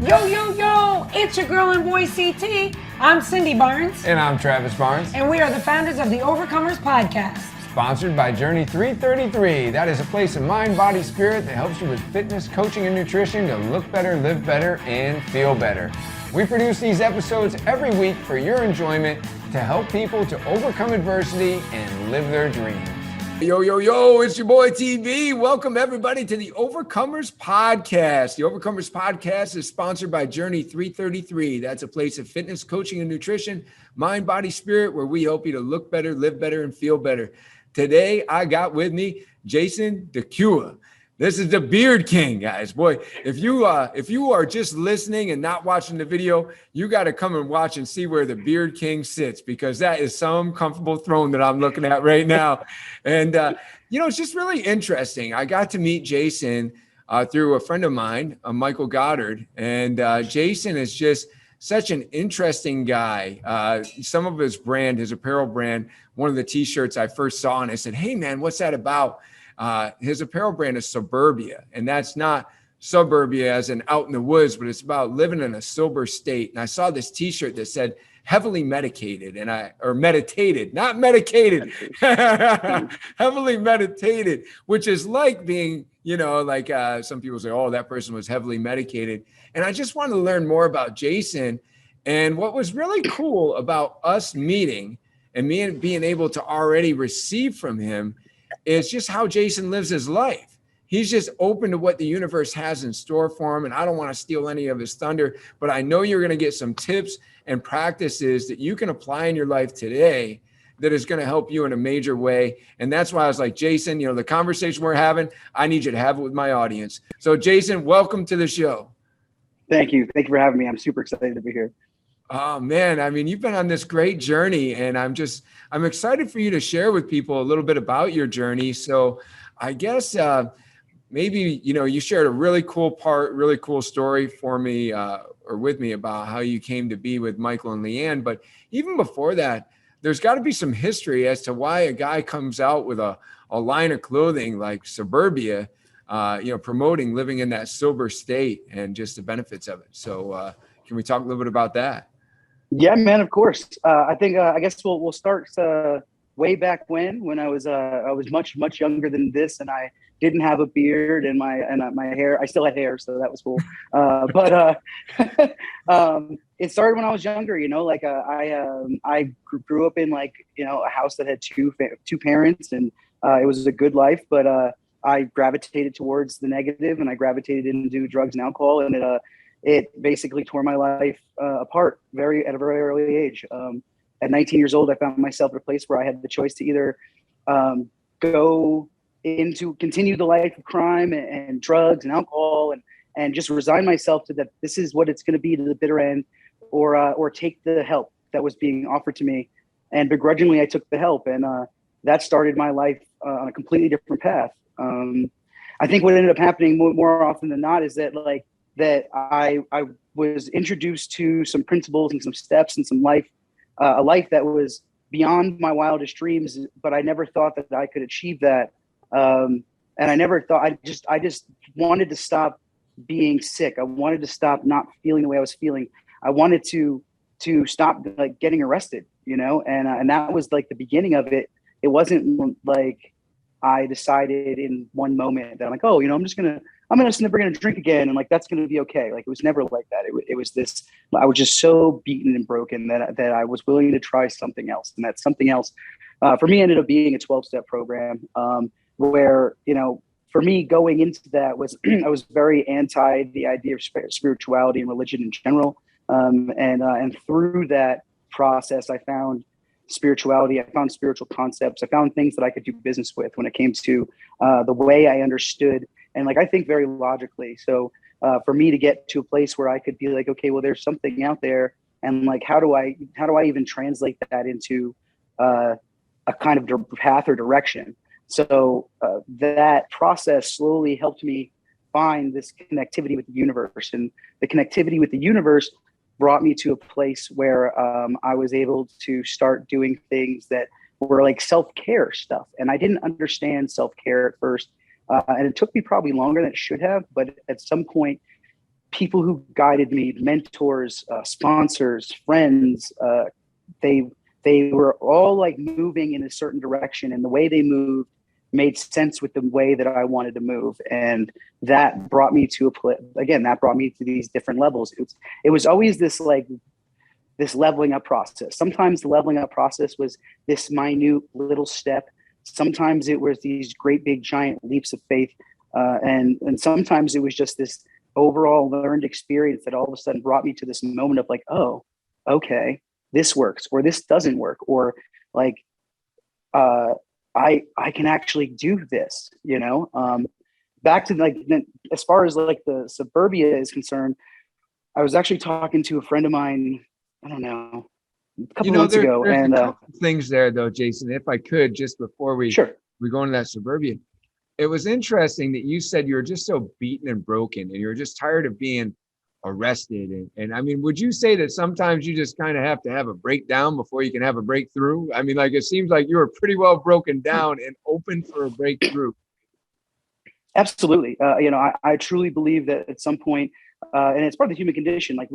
Yo, yo, yo, it's your girl and boy CT. I'm Cindy Barnes. And I'm Travis Barnes. And we are the founders of the Overcomers Podcast. Sponsored by Journey 333. That is a place of mind, body, spirit that helps you with fitness, coaching, and nutrition to look better, live better, and feel better. We produce these episodes every week for your enjoyment to help people to overcome adversity and live their dreams. Yo, yo, yo, it's your boy TV. Welcome everybody to the Overcomers Podcast. The Overcomers Podcast is sponsored by Journey 333. That's a place of fitness, coaching, and nutrition, mind, body, spirit, where we help you to look better, live better, and feel better. Today, I got with me Jason DiCuia. This is the Beard King, guys. Boy, if you are just listening and not watching the video, you got to come and watch and see where the Beard King sits, because that is some comfortable throne that I'm looking at right now. And, it's just really interesting. I got to meet Jason through a friend of mine, Michael Goddard. And Jason is just such an interesting guy. Some of his brand, his apparel brand, one of the t-shirts I first saw, and I said, hey, man, what's that about? His apparel brand is Soberbia, and that's not Soberbia as in out in the woods, but it's about living in a sober state. And I saw this t-shirt that said heavily medicated, or meditated, not medicated, heavily meditated, which is like being, some people say, oh, that person was heavily medicated. And I just wanted to learn more about Jason. And what was really cool about us meeting and me being able to already receive from him is just how Jason lives his life. He's just open to what the universe has in store for him. And I don't want to steal any of his thunder, but I know you're going to get some tips and practices that you can apply in your life today that is going to help you in a major way. And that's why I was like, Jason, the conversation we're having, I need you to have it with my audience. So Jason, welcome to the show. Thank you. Thank you for having me. I'm super excited to be here. Oh man, I mean, you've been on this great journey, and I'm excited for you to share with people a little bit about your journey. So I guess maybe, you shared a really cool story for me or with me about how you came to be with Michael and Leanne. But even before that, there's got to be some history as to why a guy comes out with a line of clothing like Soberbia, promoting living in that sober state and just the benefits of it. So can we talk a little bit about that? Yeah, man, of course. I think I guess we'll start way back when I was much younger than this, and I didn't have a beard and my hair. I still had hair, so that was cool. But it started when I was younger. I grew up in a house that had two parents, and it was a good life. But I gravitated towards the negative, and I gravitated into drugs and alcohol, and it basically tore my life apart at a very early age. At 19 years old, I found myself at a place where I had the choice to either continue the life of crime and drugs and alcohol and just resign myself to that this is what it's going to be to the bitter end, or take the help that was being offered to me. And begrudgingly, I took the help, and that started my life on a completely different path. I think what ended up happening more often than not is that I was introduced to some principles and some steps and some a life that was beyond my wildest dreams, but I never thought that I could achieve that. And I never thought, I just wanted to stop being sick. I wanted to stop not feeling the way I was feeling. I wanted to stop getting arrested, and that was the beginning of it. It wasn't like I decided in one moment that I'm like, oh, I'm just never going to drink again. And that's going to be okay. It was never like that. It was this, I was just so beaten and broken that I was willing to try something else. And that something else for me ended up being a 12-step program where, for me going into that was, I was very anti the idea of spirituality and religion in general. And through that process, I found spirituality. I found spiritual concepts. I found things that I could do business with when it came to the way I understood. And I think very logically. So for me to get to a place where I could be like, okay, well, there's something out there. And how do I even translate that into a kind of path or direction? So that process slowly helped me find this connectivity with the universe, and the connectivity with the universe brought me to a place where I was able to start doing things that were self-care stuff. And I didn't understand self-care at first. And it took me probably longer than it should have. But at some point, people who guided me, mentors, sponsors, friends, they were all like moving in a certain direction, and the way they moved made sense with the way that I wanted to move. And that brought me to that brought me to these different levels. It was always this leveling up process. Sometimes the leveling up process was this minute little step. Sometimes it was these great big giant leaps of faith. And sometimes it was just this overall learned experience that all of a sudden brought me to this moment of like, oh, okay, this works, or this doesn't work, or like, I can actually do this, back to like, as far as like the Soberbia is concerned, I was actually talking to a friend of mine, I don't know, a couple months ago. There's and a couple things there though, Jason, if I could, just before we go into that Soberbia. It was interesting that you said you were just so beaten and broken and you're just tired of being arrested. And I mean, would you say that sometimes you just kind of have to have a breakdown before you can have a breakthrough? I mean, like, it seems like you were pretty well broken down and open for a breakthrough. Absolutely. I truly believe that at some point, and it's part of the human condition, like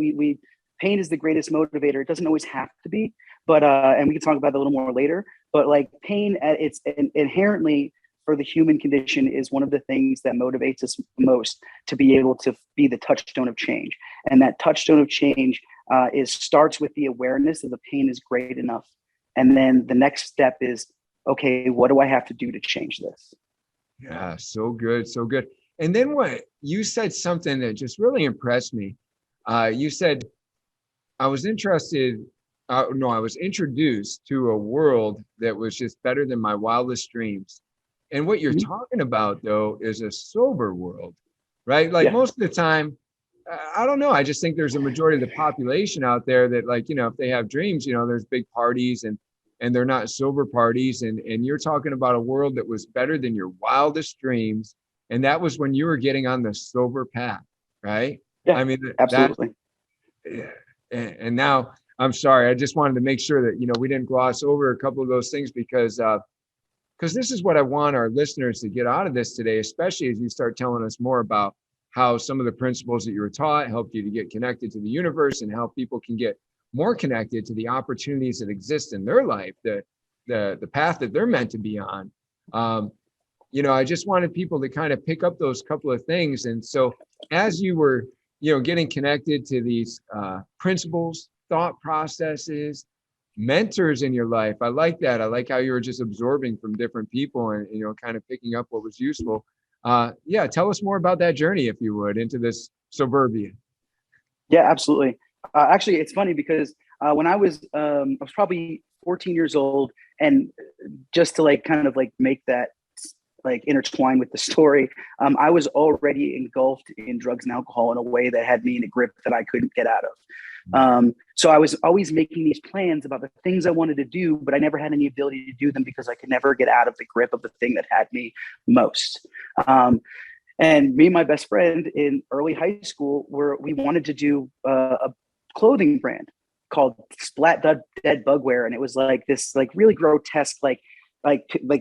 pain is the greatest motivator. It doesn't always have to be, but, and we can talk about that a little more later, but like pain at its inherently for the human condition is one of the things that motivates us most to be able to be the touchstone of change. And that touchstone of change starts with the awareness that the pain is great enough. And then the next step is, okay, what do I have to do to change this? Yeah, so good, so good. And then what you said something that just really impressed me. You said, I was introduced to a world that was just better than my wildest dreams. And what you're talking about, though, is a sober world, right? Like most of the time, I don't know. I just think there's a majority of the population out there that, like, if they have dreams, there's big parties and they're not sober parties. And you're talking about a world that was better than your wildest dreams. And that was when you were getting on the sober path, right? Yeah, I mean, absolutely. And now, I'm sorry, I just wanted to make sure that, we didn't gloss over a couple of those things because this is what I want our listeners to get out of this today, especially as you start telling us more about how some of the principles that you were taught helped you to get connected to the universe and how people can get more connected to the opportunities that exist in their life, the path that they're meant to be on. I just wanted people to kind of pick up those couple of things. And so as you were, getting connected to these principles, thought processes, mentors in your life. I like that. I like how you were just absorbing from different people and, kind of picking up what was useful. Tell us more about that journey, if you would, into this Soberbia. Yeah, absolutely. Actually, it's funny because when I was probably 14 years old, and just to like kind of like make that like intertwine with the story, I was already engulfed in drugs and alcohol in a way that had me in a grip that I couldn't get out of. So I was always making these plans about the things I wanted to do, but I never had any ability to do them because I could never get out of the grip of the thing that had me most. And me and my best friend in early high school we wanted to do a clothing brand called Splat Dead Bugwear. And it was like this like really grotesque, like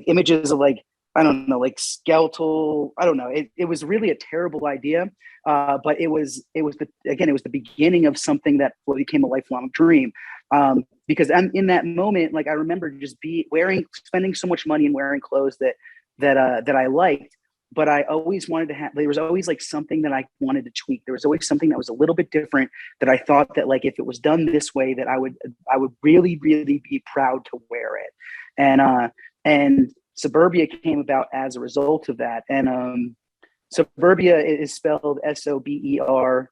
images of like, I don't know, like skeletal, I don't know. It was really a terrible idea. But it was the beginning of something that became a lifelong dream. Because in that moment, like I remember just spending so much money and wearing clothes that I liked, but I always wanted to have, there was always like something that I wanted to tweak. There was always something that was a little bit different that I thought that like, if it was done this way, that I would really, really be proud to wear it. And Soberbia came about as a result of that. And Soberbia is spelled Soberbia,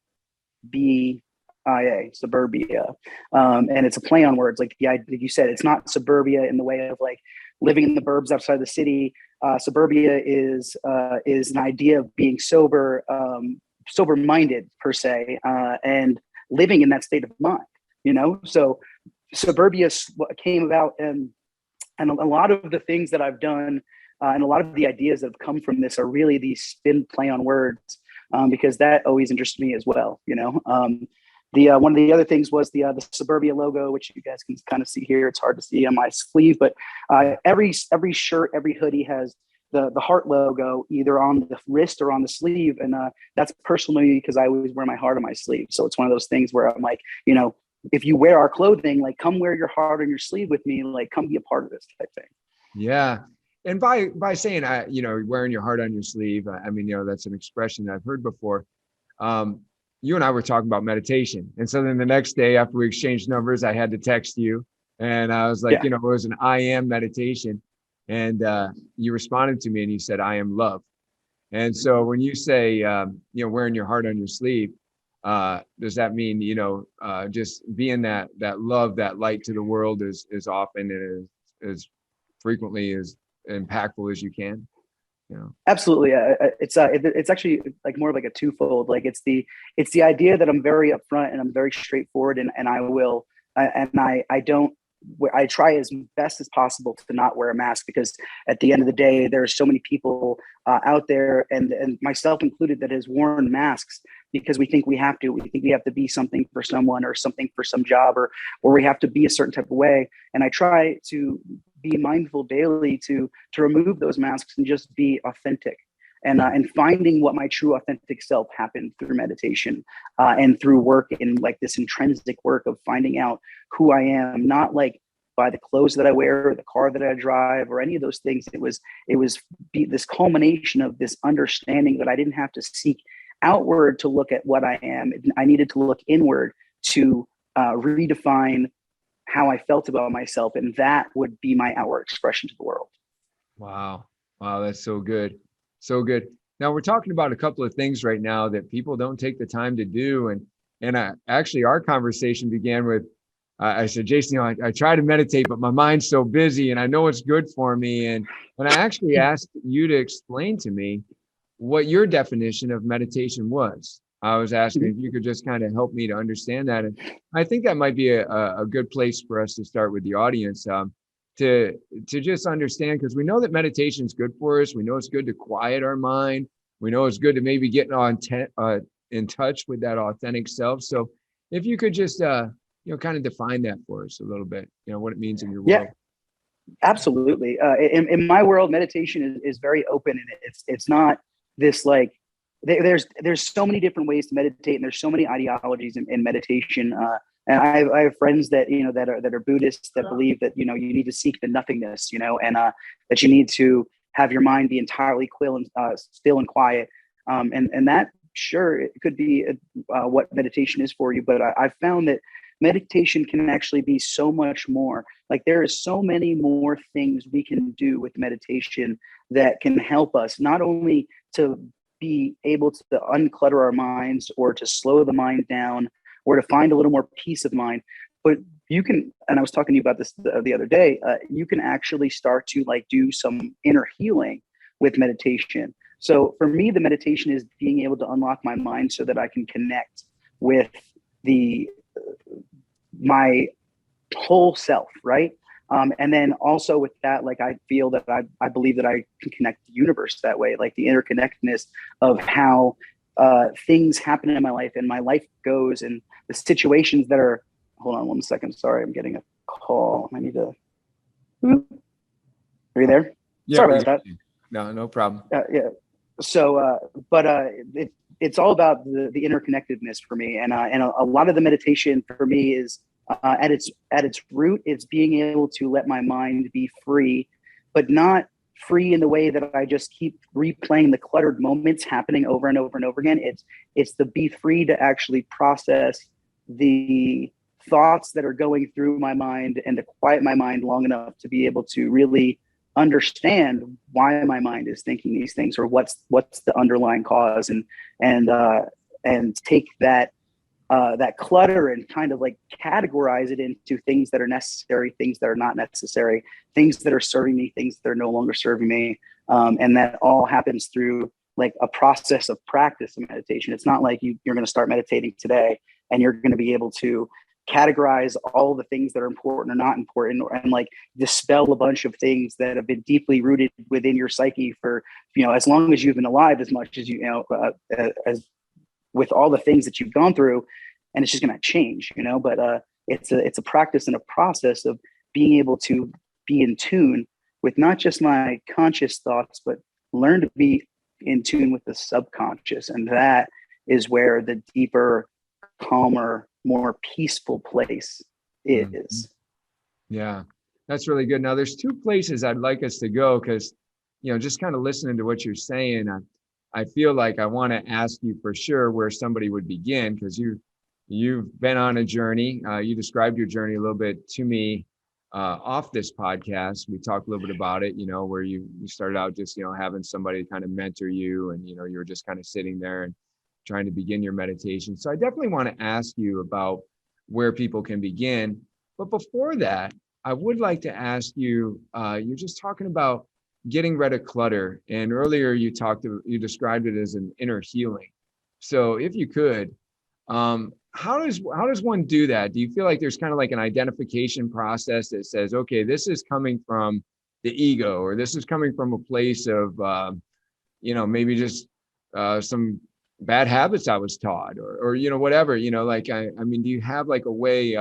Soberbia. And it's a play on words. Like you said, it's not suburbia in the way of like living in the burbs outside the city. Soberbia is an idea of being sober-minded per se, and living in that state of mind, So Soberbia came about, and a lot of the things that I've done and a lot of the ideas that have come from this are really these spin play on words, because that always interests me as well. One of the other things was the Soberbia logo, which you guys can kind of see here. It's hard to see on my sleeve, but every shirt, every hoodie has the heart logo either on the wrist or on the sleeve. And that's personally because I always wear my heart on my sleeve. So it's one of those things where I'm like, you know, if you wear our clothing, like come wear your heart on your sleeve with me, like come be a part of this type thing. Yeah. And by saying, you know, wearing your heart on your sleeve, I mean, you know, that's an expression that I've heard before. You and I were talking about meditation. And so then the next day after we exchanged numbers, I had to text you and I was like, you know, it was an I am meditation. And you responded to me and you said, I am love. And so when you say, you know, wearing your heart on your sleeve, does that mean, you know, just being that love, that light to the world is often and as frequently as impactful as you can? You know? Absolutely. It's actually like more of like a twofold. Like it's the idea that I'm very upfront and I'm very straightforward and I try as best as possible to not wear a mask, because at the end of the day, there are so many people out there, and myself included, that has worn masks because we think we have to. We think we have to be something for someone or something for some job, or we have to be a certain type of way. And I try to be mindful daily to remove those masks and just be authentic. And finding what my true authentic self happened through meditation and through work, in like this intrinsic work of finding out who I am, not like by the clothes that I wear or the car that I drive or any of those things. It was this culmination of this understanding that I didn't have to seek outward to look at what I am. I needed to look inward to redefine how I felt about myself, and that would be my outward expression to the world. Wow, that's so good. So good. Now we're talking about a couple of things right now that people don't take the time to do. And actually our conversation began with, I said, Jason, you know, I try to meditate, but my mind's so busy and I know it's good for me. And I actually asked you to explain to me what your definition of meditation was. I was asking if you could just kind of help me to understand that. And I think that might be a good place for us to start with the audience. To just understand, because we know that meditation is good for us. We know it's good to quiet our mind. We know it's good to maybe get in touch with that authentic self. So if you could just, you know, kind of define that for us a little bit, you know, what it means in your world. Yeah, absolutely. In my world, meditation is very open, and it's not this like, there's so many different ways to meditate, and there's so many ideologies in meditation. And I have friends that, you know, that are Buddhists that believe that, you know, you need to seek the nothingness, you know, and that you need to have your mind be entirely still and quiet. And that, sure, it could be what meditation is for you. But I've found that meditation can actually be so much more. Like there is so many more things we can do with meditation that can help us not only to be able to unclutter our minds or to slow the mind down, or to find a little more peace of mind. But you can, and I was talking to you about this the other day, you can actually start to like do some inner healing with meditation. So for me, the meditation is being able to unlock my mind so that I can connect with my whole self, right? And then also with that, like I feel that I believe that I can connect the universe that way, like the interconnectedness of how things happen in my life and my life goes, and the situations that are, hold on 1 second. Sorry, I'm getting a call. I need to, are you there? Yeah, sorry about that. No problem. Yeah. So, it's all about the interconnectedness for me. And a lot of the meditation for me is at its root, it's being able to let my mind be free, but not free in the way that I just keep replaying the cluttered moments happening over and over and over again. It's the be free to actually process the thoughts that are going through my mind, and to quiet my mind long enough to be able to really understand why my mind is thinking these things, or what's the underlying cause, and take that clutter and kind of like categorize it into things that are necessary, things that are not necessary, things that are serving me, things that are no longer serving me. And that all happens through like a process of practice of meditation. It's not like you're going to start meditating today and you're going to be able to categorize all the things that are important or not important, and like dispel a bunch of things that have been deeply rooted within your psyche for, you know, as long as you've been alive, as much as as with all the things that you've gone through, and it's just going to change, you know. But it's a practice and a process of being able to be in tune with not just my conscious thoughts, but learn to be in tune with the subconscious. And that is where the deeper, calmer, more peaceful place is. Yeah, that's really good. Now there's two places I'd like us to go, because, just kind of listening to what you're saying, I feel like I want to ask you for sure where somebody would begin, because you've been on a journey. You described your journey a little bit to me off this podcast. We talked a little bit about it, where you started out just, having somebody kind of mentor you, and, you were just kind of sitting there and trying to begin your meditation. So I definitely want to ask you about where people can begin. But before that, I would like to ask you, you're just talking about getting rid of clutter. And earlier you described it as an inner healing. So if you could, how does one do that? Do you feel like there's kind of like an identification process that says, okay, this is coming from the ego, or this is coming from a place of, maybe just some bad habits I was taught, or whatever, I mean, do you have like a way,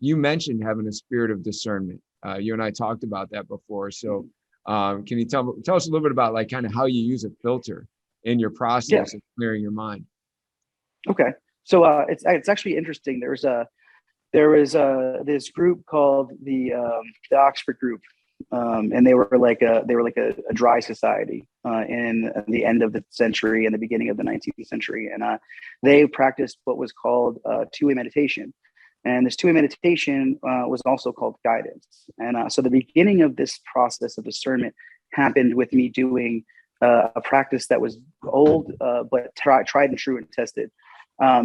you mentioned having a spirit of discernment. You and I talked about that before. So can you tell us a little bit about like kind of how you use a filter in your process of clearing your mind? Okay. So it's actually interesting. There was this group called the Oxford group, and they were like a dry society in the end of the century and the beginning of the 19th century, and they practiced what was called two-way meditation. And this two-way meditation was also called guidance. And so the beginning of this process of discernment happened with me doing a practice that was old, but tried and true and tested.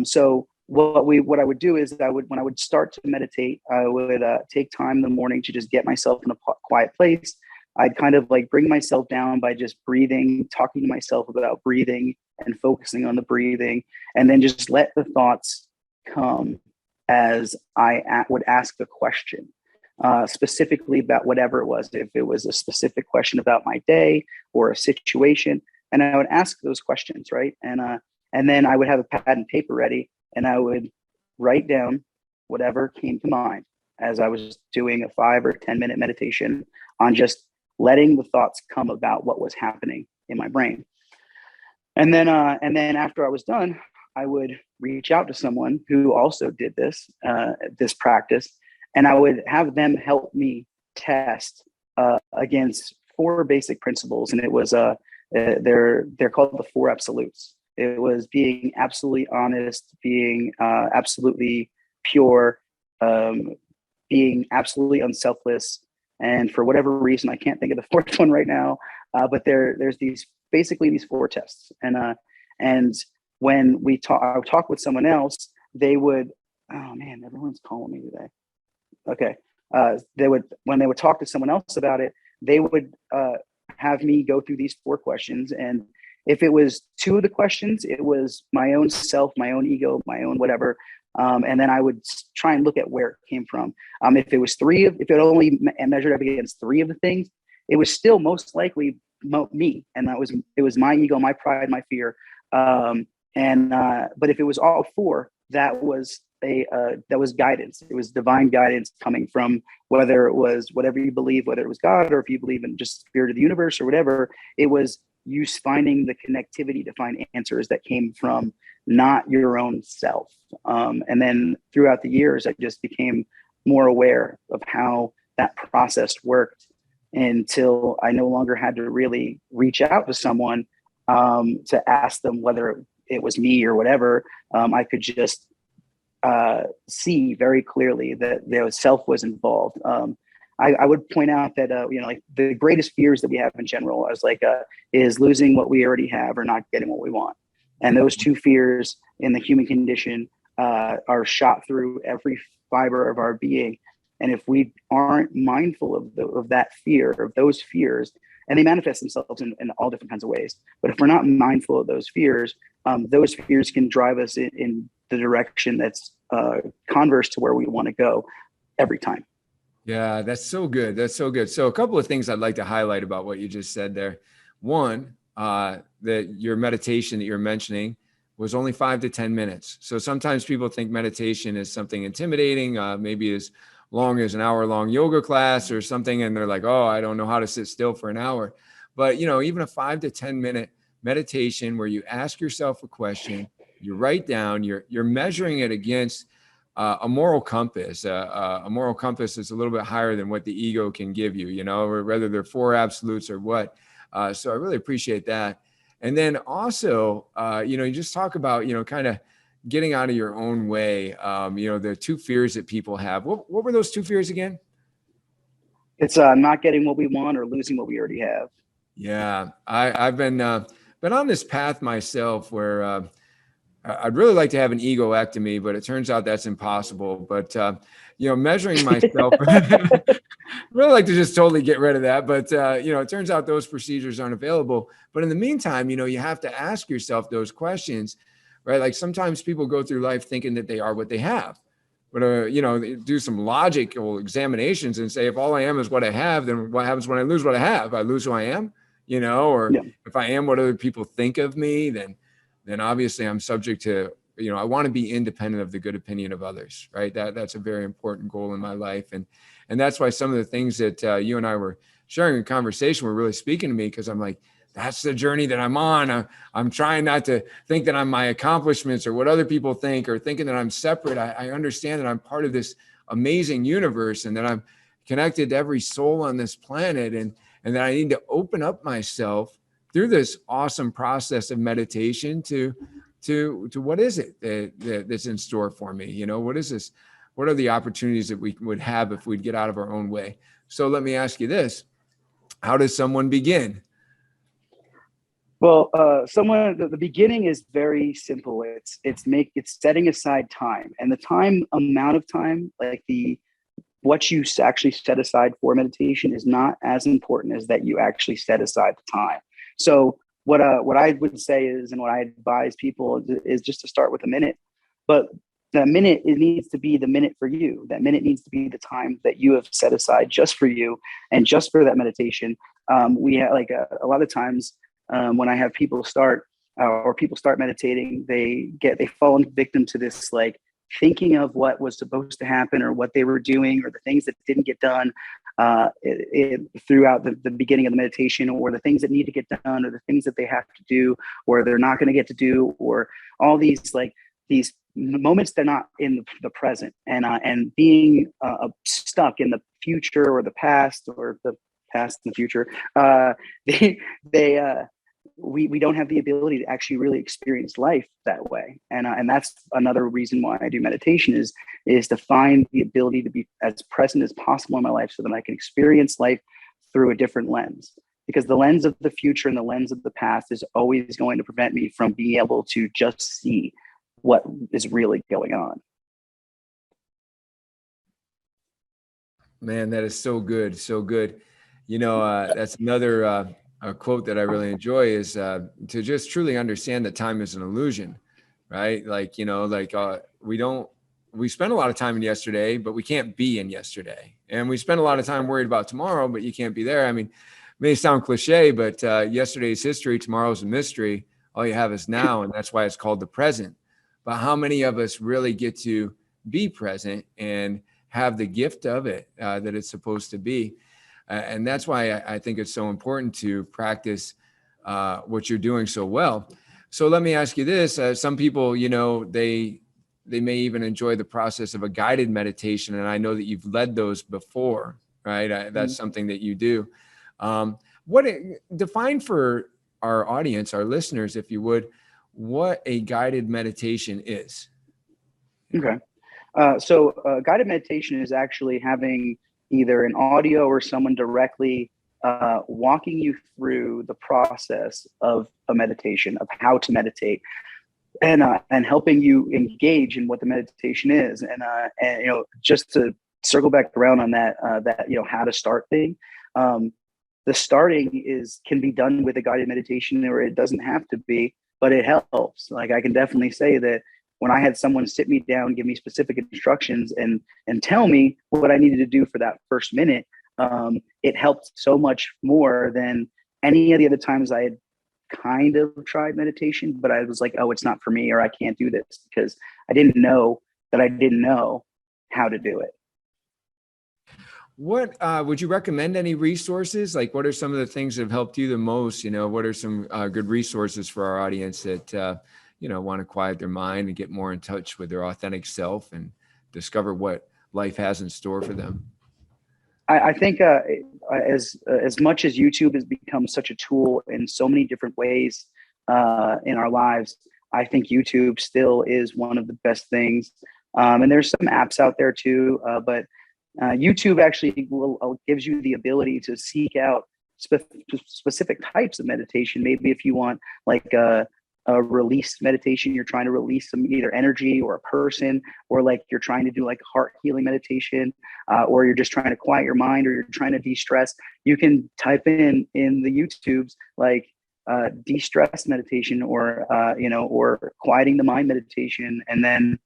So what I would do is when I would start to meditate, I would take time in the morning to just get myself in a quiet place. I'd kind of like bring myself down by just breathing, talking to myself about breathing and focusing on the breathing, and then just let the thoughts come as I would ask the question, specifically about whatever it was. If it was a specific question about my day or a situation, and I would ask those questions, right? And then I would have a pad and paper ready, and I would write down whatever came to mind as I was doing a 5 or 10 minute meditation on just letting the thoughts come about what was happening in my brain. And then after I was done, I would reach out to someone who also did this practice, and I would have them help me test against 4 basic principles. And it was they're called the 4 absolutes. It was being absolutely honest, being absolutely pure, being absolutely unselfless, and for whatever reason I can't think of the 4th one right now. But there's these 4 tests, and when I would talk with someone else, they would, oh man, everyone's calling me today. Okay. When they would talk to someone else about it, they would have me go through these 4 questions. And if it was 2 of the questions, it was my own self, my own ego, my own whatever. And then I would try and look at where it came from. If it only measured up against 3 of the things, it was still most likely me. And it was my ego, my pride, my fear. But if it was all 4, that was guidance. It was divine guidance coming from, whether it was whatever you believe, whether it was God, or if you believe in just spirit of the universe or whatever, it was you finding the connectivity to find answers that came from not your own self. And then throughout the years, I just became more aware of how that process worked, until I no longer had to really reach out to someone to ask them whether it was me or whatever. I could just see very clearly that the self was involved. I would point out that like the greatest fears that we have in general is losing what we already have or not getting what we want. And those 2 fears in the human condition are shot through every fiber of our being. And if we aren't mindful of that fear, of those fears, and they manifest themselves in all different kinds of ways. But if we're not mindful of those fears can drive us in the direction that's converse to where we want to go every time. Yeah, that's so good. That's so good. So a couple of things I'd like to highlight about what you just said there. One, that your meditation that you're mentioning was only 5 to 10 minutes. So sometimes people think meditation is something intimidating, maybe is long as an hour-long yoga class or something, and they're like, oh, I don't know how to sit still for an hour. But, you know, even a 5 to 10 minute meditation where you ask yourself a question, you write down, you're measuring it against a moral compass. A moral compass is a little bit higher than what the ego can give you, you know, or whether they're four absolutes or what. So I really appreciate that. And then also, you know, you just talk about, you know, kind of getting out of your own way. You know, the two fears that people have. What were those two fears again? It's not getting what we want or losing what we already have. Yeah, I've been on this path myself where I'd really like to have an egoectomy, but it turns out that's impossible. But you know, measuring myself, really like to just totally get rid of that. But you know, it turns out those procedures aren't available. But in the meantime, you know, you have to ask yourself those questions, right? Like sometimes people go through life thinking that they are what they have. But, you know, do some logical examinations and say, if all I am is what I have, then what happens when I lose what I have? I lose who I am, you know, or if I am what other people think of me, then obviously I'm subject to, you know, I want to be independent of the good opinion of others, right? That's a very important goal in my life. And that's why some of the things that you and I were sharing in conversation were really speaking to me, because I'm like, that's the journey that I'm on. I'm trying not to think that I'm my accomplishments or what other people think, or thinking that I'm separate. I understand that I'm part of this amazing universe and that I'm connected to every soul on this planet, and that I need to open up myself through this awesome process of meditation to what is it that's in store for me? You know, what is this? What are the opportunities that we would have if we'd get out of our own way? So let me ask you this. How does someone begin? Well, the beginning is very simple. It's setting aside time, and the time amount of time, like what you actually set aside for meditation, is not as important as that you actually set aside the time. So what I would say is, and what I advise people is just to start with a minute, but that minute, it needs to be the minute for you. That minute needs to be the time that you have set aside just for you and just for that meditation. We have a lot of times. When I have people start meditating, they fall victim to this, like, thinking of what was supposed to happen or what they were doing or the things that didn't get done throughout the beginning of the meditation, or the things that need to get done, or the things that they have to do or they're not going to get to do, or all these moments they're not in the present, and being stuck in the future or the past, or the past and the future. We don't have the ability to actually really experience life that way, and that's another reason why I do meditation is to find the ability to be as present as possible in my life, so that I can experience life through a different lens. Because the lens of the future and the lens of the past is always going to prevent me from being able to just see what is really going on. Man, that is so good, so good. You know, that's another a quote that I really enjoy is to just truly understand that time is an illusion, right? Like, you know, like we spend a lot of time in yesterday, but we can't be in yesterday. And we spend a lot of time worried about tomorrow, but you can't be there. I mean, it may sound cliche, but yesterday's history, tomorrow's a mystery. All you have is now, and that's why it's called the present. But how many of us really get to be present and have the gift of it that it's supposed to be? And that's why I think it's so important to practice what you're doing so well. So let me ask you this. Some people, you know, they may even enjoy the process of a guided meditation. And I know that you've led those before, right? That's something that you do. Define for our audience, our listeners, if you would, what a guided meditation is. Okay. So guided meditation is actually having either an audio or someone directly walking you through the process of a meditation, of how to meditate, and helping you engage in what the meditation is. And you know, just to circle back around on that, you know, how to start thing. The starting can be done with a guided meditation, or it doesn't have to be, but it helps. Like, I can definitely say that when I had someone sit me down, give me specific instructions and tell me what I needed to do for that first minute, it helped so much more than any of the other times I had kind of tried meditation, but I was like, oh, it's not for me, or I can't do this, because I didn't know that I didn't know how to do it. What would you recommend any resources? Like, what are some of the things that have helped you the most? What are some good resources for our audience that, want to quiet their mind and get more in touch with their authentic self and discover what life has in store for them? I think as much as YouTube has become such a tool in so many different ways in our lives, I think YouTube still is one of the best things. And there's some apps out there too, but YouTube actually gives you the ability to seek out specific types of meditation. Maybe if you want like a release meditation, you're trying to release some either energy or a person, or like you're trying to do like heart healing meditation, or you're just trying to quiet your mind, or you're trying to de-stress. You can type in the YouTubes like de-stress meditation, or or quieting the mind meditation, and then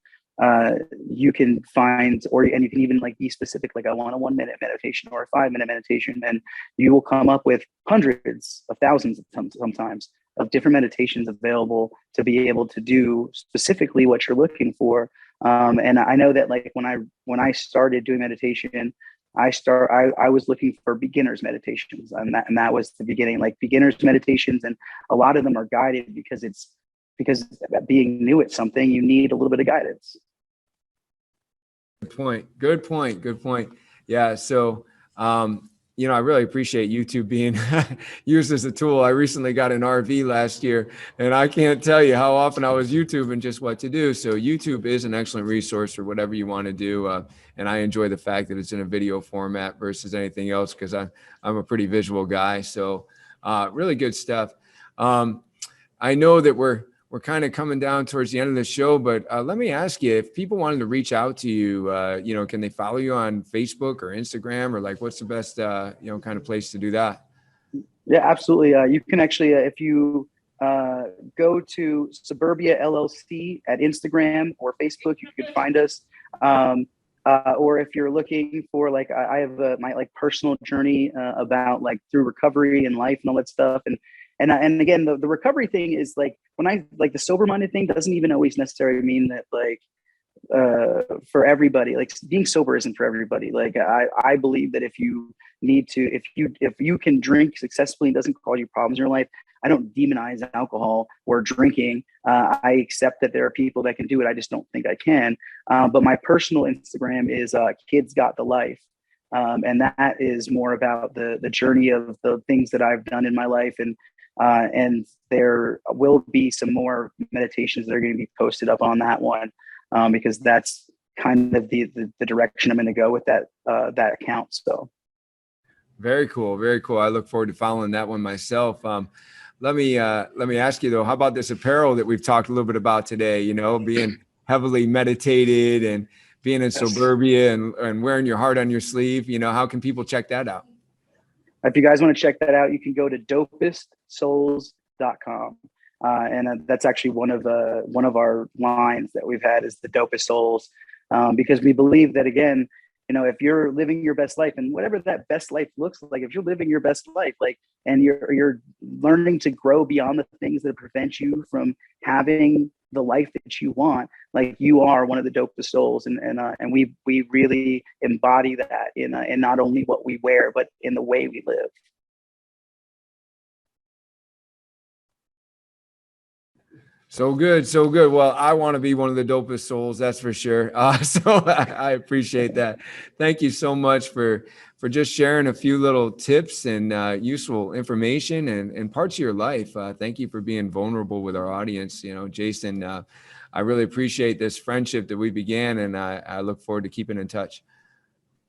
you can find, and you can even like be specific, like I want a 1 minute meditation or a 5 minute meditation, and you will come up with hundreds of thousands sometimes of different meditations available to be able to do specifically what you're looking for. And I know that like when I started doing meditation, I was looking for beginners meditations, and that was the beginning, like beginners meditations, and a lot of them are guided because being new at something, you need a little bit of guidance. Good point. Yeah. So, I really appreciate YouTube being used as a tool. I recently got an RV last year, and I can't tell you how often I was YouTubing just what to do. So YouTube is an excellent resource for whatever you want to do. And I enjoy the fact that it's in a video format versus anything else, because I'm a pretty visual guy. So really good stuff. I know that we're kind of coming down towards the end of the show, but let me ask you, if people wanted to reach out to you, can they follow you on Facebook or Instagram, or like, what's the best, kind of place to do that? Yeah, absolutely. You can actually, if you go to Soberbia LLC at Instagram or Facebook, you can find us. Or if you're looking for like, I have my like personal journey about like through recovery and life and all that stuff. And again, the recovery thing is like, when I like the sober-minded thing doesn't even always necessarily mean that like for everybody, like being sober isn't for everybody. Like I believe that if you can drink successfully and doesn't cause you problems in your life, I don't demonize alcohol or drinking. I accept that there are people that can do it. I just don't think I can. But my personal Instagram is Kids Got the Life. And that is more about the journey of the things that I've done in my life. And there will be some more meditations that are going to be posted up on that one, because that's kind of the direction I'm going to go with that account. So very cool. I look forward to following that one myself. Let me ask you though, how about this apparel that we've talked a little bit about today? Being heavily meditated and being in Soberbia and wearing your heart on your sleeve. How can people check that out? If you guys want to check that out, you can go to dopestsouls.com. And that's actually one of our lines that we've had is the Dopest Souls, because we believe that, again, if you're living your best life, and whatever that best life looks like, if you're living your best life, like, and you're learning to grow beyond the things that prevent you from having the life that you want, like, you are one of the Dopest Souls, and we really embody that in not only what we wear, but in the way we live. So good. Well, I want to be one of the Dopest Souls, that's for sure. So I appreciate that. Thank you so much for just sharing a few little tips and useful information and parts of your life. Thank you for being vulnerable with our audience. Jason, I really appreciate this friendship that we began, and I look forward to keeping in touch.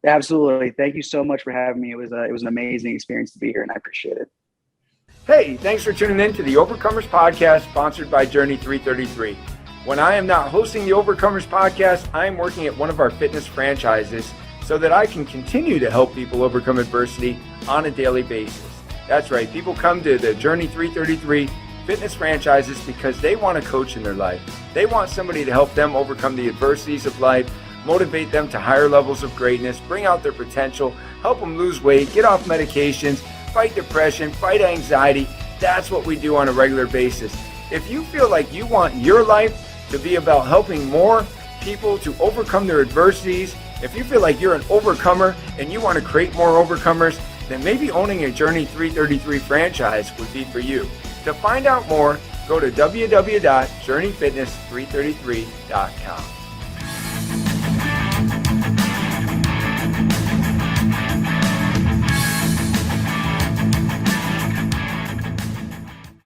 Absolutely. Thank you so much for having me. It was an amazing experience to be here, and I appreciate it. Hey, thanks for tuning in to the Overcomers Podcast, sponsored by Journey 333. When I am not hosting the Overcomers Podcast, I am working at one of our fitness franchises so that I can continue to help people overcome adversity on a daily basis. That's right, people come to the Journey 333 fitness franchises because they want a coach in their life. They want somebody to help them overcome the adversities of life, motivate them to higher levels of greatness, bring out their potential, help them lose weight, get off medications, fight depression, fight anxiety. That's what we do on a regular basis. If you feel like you want your life to be about helping more people to overcome their adversities If you feel like you're an overcomer and you want to create more overcomers, then maybe owning a Journey 333 franchise would be for you. To find out more, go to www.journeyfitness333.com.